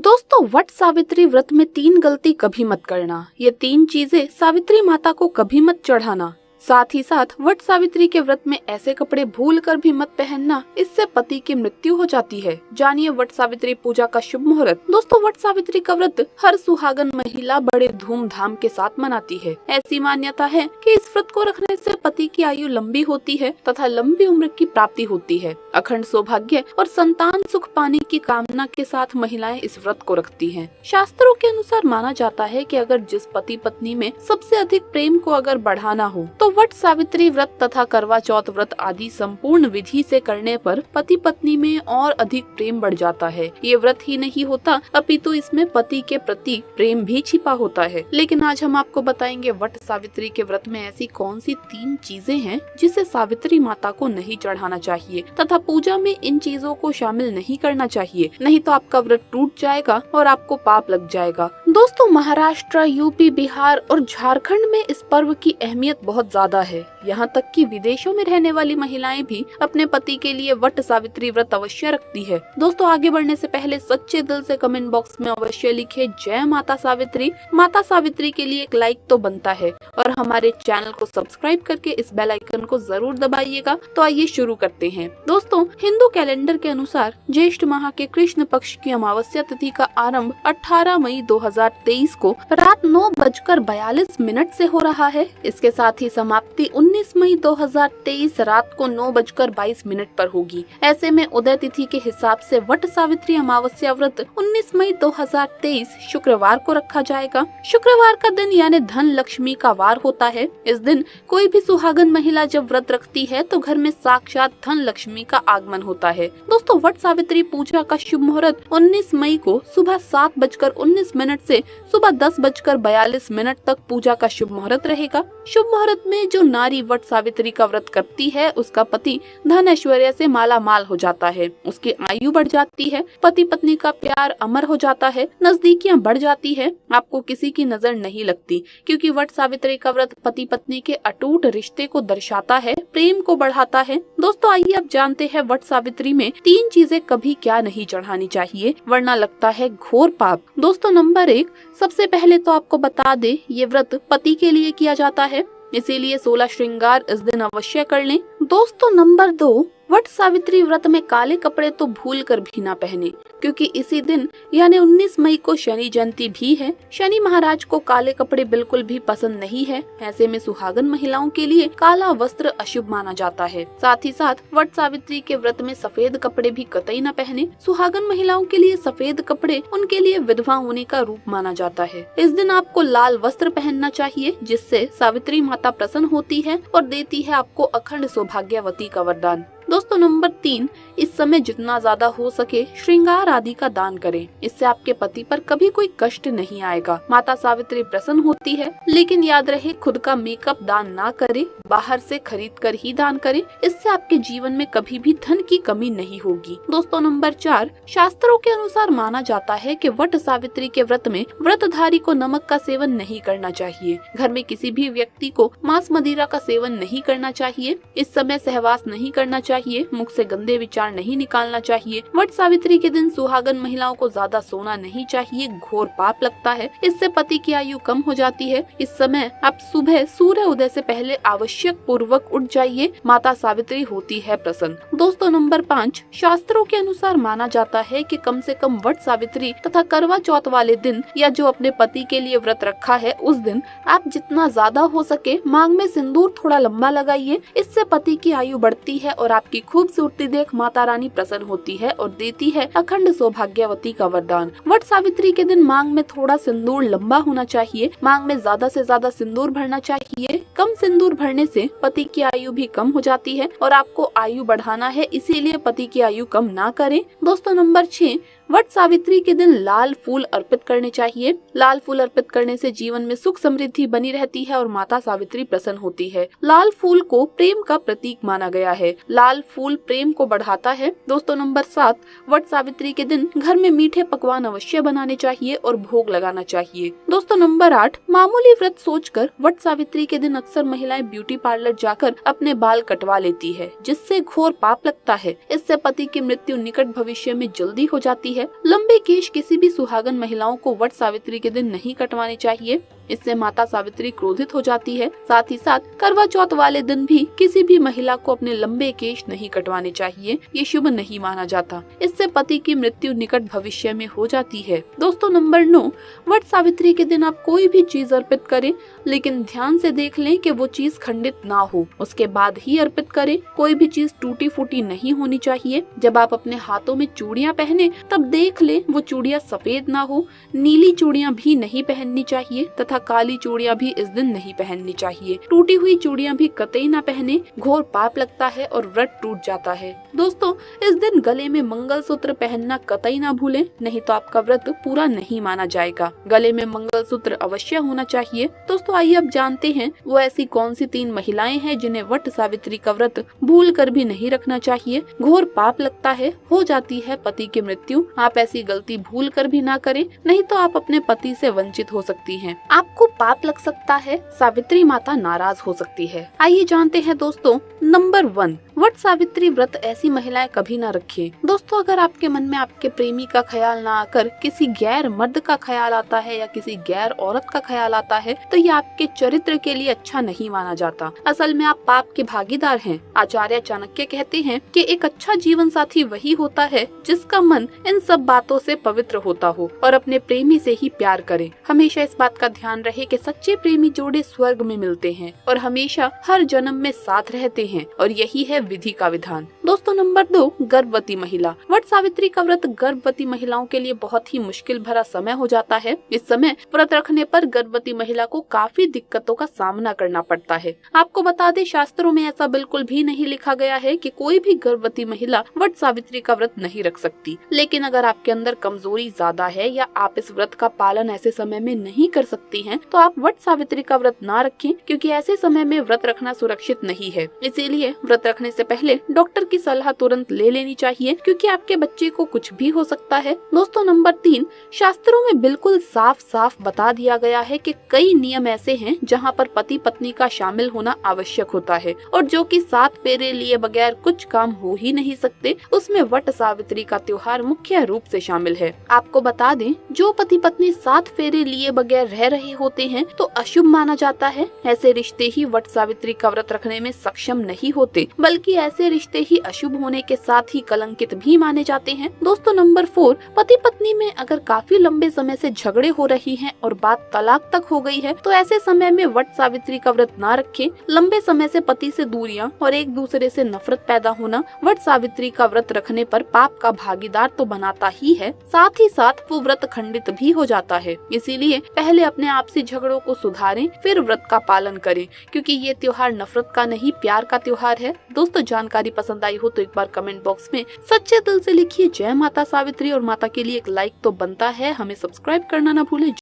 दोस्तों, वट सावित्री व्रत में 3 गलती कभी मत करना। ये 3 चीजें सावित्री माता को कभी मत चढ़ाना। साथ ही साथ वट सावित्री के व्रत में ऐसे कपड़े भूल कर भी मत पहनना, इससे पति की मृत्यु हो जाती है। जानिए वट सावित्री पूजा का शुभ मुहूर्त। दोस्तों, वट सावित्री का व्रत हर सुहागन महिला बड़े धूमधाम के साथ मनाती है। ऐसी मान्यता है कि इस व्रत को रखने से पति की आयु लंबी होती है तथा लंबी उम्र की प्राप्ति होती है। अखंड सौभाग्य और संतान सुख पाने की कामना के साथ महिलाएं इस व्रत को रखती हैं। शास्त्रों के अनुसार माना जाता है कि अगर जिस पति पत्नी में सबसे अधिक प्रेम को अगर बढ़ाना हो तो वट सावित्री व्रत तथा करवा चौथ व्रत आदि संपूर्ण विधि से करने पर पति पत्नी में और अधिक प्रेम बढ़ जाता है। ये व्रत ही नहीं होता अपितु इसमें पति के प्रति प्रेम भी छिपा होता है। लेकिन आज हम आपको बताएंगे वट सावित्री के व्रत में ऐसी कौन सी 3 चीजें हैं जिसे सावित्री माता को नहीं चढ़ाना चाहिए तथा पूजा में इन चीजों को शामिल नहीं करना चाहिए, नहीं तो आपका व्रत टूट जाएगा और आपको पाप लग जाएगा। दोस्तों, महाराष्ट्र, यूपी, बिहार और झारखंड में इस पर्व की अहमियत बहुत ज्यादा है। यहाँ तक कि विदेशों में रहने वाली महिलाएं भी अपने पति के लिए वट सावित्री व्रत अवश्य रखती है। दोस्तों, आगे बढ़ने से पहले सच्चे दिल से कमेंट बॉक्स में अवश्य लिखे जय माता सावित्री। माता सावित्री के लिए एक लाइक तो बनता है और हमारे चैनल को सब्सक्राइब करके इस बेल आइकन को जरूर दबाइएगा। तो आइए शुरू करते हैं। दोस्तों, हिंदू कैलेंडर के अनुसार ज्येष्ठ माह के कृष्ण पक्ष की अमावस्या तिथि का आरंभ 18 मई 2023 को रात 9:42 से हो रहा है। इसके साथ ही समाप्ति 19 मई 2023 रात को 9:22 पर होगी। ऐसे में उदय तिथि के हिसाब से वट सावित्री अमावस्या व्रत 19 मई 2023 शुक्रवार को रखा जाएगा। शुक्रवार का दिन यानी धन लक्ष्मी का वार होता है। इस दिन कोई भी सुहागन महिला जब व्रत रखती है तो घर में साक्षात धन लक्ष्मी का आगमन होता है। दोस्तों, वट सावित्री पूजा का शुभ मुहूर्त 19 मई को सुबह 7:19 से सुबह 10:42 तक पूजा का शुभ मुहूर्त रहेगा। शुभ मुहूर्त में जो नारी वट सावित्री का व्रत करती है उसका पति धन ऐश्वर्य से माला माल हो जाता है, उसकी आयु बढ़ जाती है, पति पत्नी का प्यार अमर हो जाता है, नजदीकियां बढ़ जाती है, आपको किसी की नजर नहीं लगती, क्योंकि वट सावित्री का व्रत पति पत्नी के अटूट रिश्ते को दर्शाता है, प्रेम को बढ़ाता है। दोस्तों, आइए अब जानते हैं वट सावित्री में 3 चीजें कभी क्या नहीं चढ़ानी चाहिए वरना लगता है घोर पाप। दोस्तों, नंबर 1, सबसे पहले तो आपको बता दे ये व्रत पति के लिए किया जाता है, इसीलिए 16 श्रृंगार इस दिन अवश्य कर लें। दोस्तों, नंबर 2, वट सावित्री व्रत में काले कपड़े तो भूल कर भी ना पहने, क्योंकि इसी दिन यानी 19 मई को शनि जयंती भी है। शनि महाराज को काले कपड़े बिल्कुल भी पसंद नहीं है। ऐसे में सुहागन महिलाओं के लिए काला वस्त्र अशुभ माना जाता है। साथ ही साथ वट सावित्री के व्रत में सफेद कपड़े भी कतई न पहने। सुहागन महिलाओं के लिए सफेद कपड़े उनके लिए विधवा होने का रूप माना जाता है। इस दिन आपको लाल वस्त्र पहनना चाहिए, जिससे सावित्री माता प्रसन्न होती है और देती है आपको अखंड सौभाग्यवती का वरदान। दोस्तों, नंबर 3, इस समय जितना ज्यादा हो सके श्रृंगार आदि का दान करें। इससे आपके पति पर कभी कोई कष्ट नहीं आएगा। माता सावित्री प्रसन्न होती है, लेकिन याद रहे खुद का मेकअप दान ना करें, बाहर से खरीद कर ही दान करें। इससे आपके जीवन में कभी भी धन की कमी नहीं होगी। दोस्तों, नंबर 4, शास्त्रों के अनुसार माना जाता है कि वट सावित्री के व्रत में व्रतधारी को नमक का सेवन नहीं करना चाहिए। घर में किसी भी व्यक्ति को मांस मदिरा का सेवन नहीं करना चाहिए। इस समय सहवास नहीं करना चाहिए, मुख से गंदे विचार नहीं निकालना चाहिए। वट सावित्री के दिन सुहागन महिलाओं को ज्यादा सोना नहीं चाहिए, घोर पाप लगता है। इससे पति की आयु कम हो जाती है। इस समय आप सुबह सूर्य उदय से पहले आवश्यक पूर्वक उठ जाइए, माता सावित्री होती है प्रसन्न। दोस्तों, नंबर 5, शास्त्रों के अनुसार माना जाता है कि कम से कम वट सावित्री तथा करवा चौथ वाले दिन या जो अपने पति के लिए व्रत रखा है उस दिन आप जितना ज्यादा हो सके मांग में सिंदूर थोड़ा लंबा लगाइए। इससे पति की आयु बढ़ती है और आपकी खूबसूरती देख माता रानी प्रसन्न होती है और देती है अखंड सौभाग्यवती का वरदान। वट सावित्री के दिन मांग में थोड़ा सिंदूर लंबा होना चाहिए। मांग में ज्यादा से ज्यादा सिंदूर भरना चाहिए। कम सिंदूर भरने से पति की आयु भी कम हो जाती है और आपको आयु बढ़ाना है, इसीलिए पति की आयु कम ना करें। दोस्तों, नंबर 6, वट सावित्री के दिन लाल फूल अर्पित करने चाहिए। लाल फूल अर्पित करने से जीवन में सुख समृद्धि बनी रहती है और माता सावित्री प्रसन्न होती है। लाल फूल को प्रेम का प्रतीक माना गया है। लाल फूल प्रेम को बढ़ाता है। दोस्तों, नंबर 7, वट सावित्री के दिन घर में मीठे पकवान अवश्य बनाने चाहिए और भोग लगाना चाहिए। दोस्तों, नंबर 8, मामूली व्रत सोचकर वट सावित्री के दिन अक्सर महिलाएं ब्यूटी पार्लर जाकर अपने बाल कटवा लेती है, जिससे घोर पाप लगता है। इससे पति की मृत्यु निकट भविष्य में जल्दी हो जाती है। है। लंबे केश किसी भी सुहागन महिलाओं को वट सावित्री के दिन नहीं कटवाने चाहिए, इससे माता सावित्री क्रोधित हो जाती है। साथ ही साथ करवा चौथ वाले दिन भी किसी भी महिला को अपने लंबे केश नहीं कटवाने चाहिए, ये शुभ नहीं माना जाता। इससे पति की मृत्यु निकट भविष्य में हो जाती है। दोस्तों नंबर 9, वट सावित्री के दिन आप कोई भी चीज अर्पित करें, लेकिन ध्यान से देख लें कि वो चीज खंडित ना हो, उसके बाद ही अर्पित करें। कोई भी चीज टूटी फूटी नहीं होनी चाहिए। जब आप अपने हाथों में चूड़ियां पहने तब देख लें वो चूड़ियां सफेद ना हो। नीली चूड़ियां भी नहीं पहननी चाहिए तथा काली चूड़ियां भी इस दिन नहीं पहननी चाहिए। टूटी हुई चूड़ियां भी कतई ना पहने, घोर पाप लगता है और व्रत टूट जाता है। दोस्तों इस दिन गले में मंगलसूत्र पहनना कतई ना भूलें, नहीं तो आपका व्रत पूरा नहीं माना जाएगा। गले में मंगलसूत्र अवश्य होना चाहिए। दोस्तों आइए अब जानते हैं वो ऐसी कौन सी 3 महिलाएं हैं जिन्हें वट सावित्री का व्रत भूल कर भी नहीं रखना चाहिए। घोर पाप लगता है, हो जाती है पति की मृत्यु। आप ऐसी गलती भूल कर भी ना करें, नहीं तो आप अपने पति से वंचित हो सकती हैं। आपको पाप लग सकता है, सावित्री माता नाराज हो सकती है। आइए जानते हैं दोस्तों नंबर 1, वट सावित्री व्रत ऐसी महिलाएं कभी ना रखें। दोस्तों अगर आपके मन में आपके प्रेमी का ख्याल ना आकर किसी गैर मर्द का ख्याल आता है या किसी गैर औरत का ख्याल आता है तो ये आपके चरित्र के लिए अच्छा नहीं माना जाता। असल में आप पाप के भागीदार हैं। आचार्य चाणक्य कहते हैं कि एक अच्छा जीवन साथी वही होता है जिसका मन इन सब बातों से पवित्र होता हो और अपने प्रेमी से ही प्यार करे। हमेशा इस बात का ध्यान रहे कि सच्चे प्रेमी जोड़े स्वर्ग में मिलते हैं और हमेशा हर जन्म में साथ रहते हैं और यही है विधि का विधान। दोस्तों नंबर 2, गर्भवती महिला। वट सावित्री का व्रत गर्भवती महिलाओं के लिए बहुत ही मुश्किल भरा समय हो जाता है। इस समय व्रत रखने पर गर्भवती महिला को काफी दिक्कतों का सामना करना पड़ता है। आपको बता दें शास्त्रों में ऐसा बिल्कुल भी नहीं लिखा गया है कि कोई भी गर्भवती महिला वट सावित्री का व्रत नहीं रख सकती। लेकिन अगर आपके अंदर कमजोरी ज्यादा है या आप इस व्रत का पालन ऐसे समय में नहीं कर सकती हैं, तो आप वट सावित्री का व्रत ना रखें, क्योंकि ऐसे समय में व्रत रखना सुरक्षित नहीं है। इसीलिए व्रत रखने से पहले डॉक्टर की सलाह तुरंत ले लेनी चाहिए, क्योंकि आपके बच्चे को कुछ भी हो सकता है। दोस्तों नंबर 3, शास्त्रों में बिल्कुल साफ साफ बता दिया गया है कि कई नियम ऐसे हैं जहां पर पति पत्नी का शामिल होना आवश्यक होता है और जो कि 7 फेरे लिए बगैर कुछ काम हो ही नहीं सकते, उसमें वट सावित्री का त्योहार मुख्य रूप से शामिल है। आपको बता दें जो पति पत्नी 7 फेरे लिए बगैर रह रहे होते हैं तो अशुभ माना जाता है। ऐसे रिश्ते ही वट सावित्री का व्रत रखने में सक्षम नहीं होते, बल्कि ऐसे रिश्ते ही अशुभ होने के साथ ही कलंकित भी माने जाते हैं। दोस्तों नंबर 4, पति पत्नी में अगर काफी लंबे समय से झगड़े हो रही हैं और बात तलाक तक हो गई है तो ऐसे समय में वट सावित्री का व्रत ना रखें। लंबे समय से पति से दूरियां और एक दूसरे से नफरत पैदा होना वट सावित्री का व्रत रखने पर पाप का भागीदार तो बनाता ही है, साथ ही साथ वो व्रत खंडित भी हो जाता है। इसीलिए पहले अपने आपसी झगड़ों को सुधारें, फिर व्रत का पालन करें, क्योंकि ये त्योहार नफरत का नहीं प्यार का त्योहार है। दोस्तों जानकारी पसंद आई हो तो एक बार कमेंट बॉक्स में सच्चे दिल से लिखिए जय माता सावित्री, और माता के लिए एक लाइक तो बनता है। हमें सब्सक्राइब करना ना भूलें।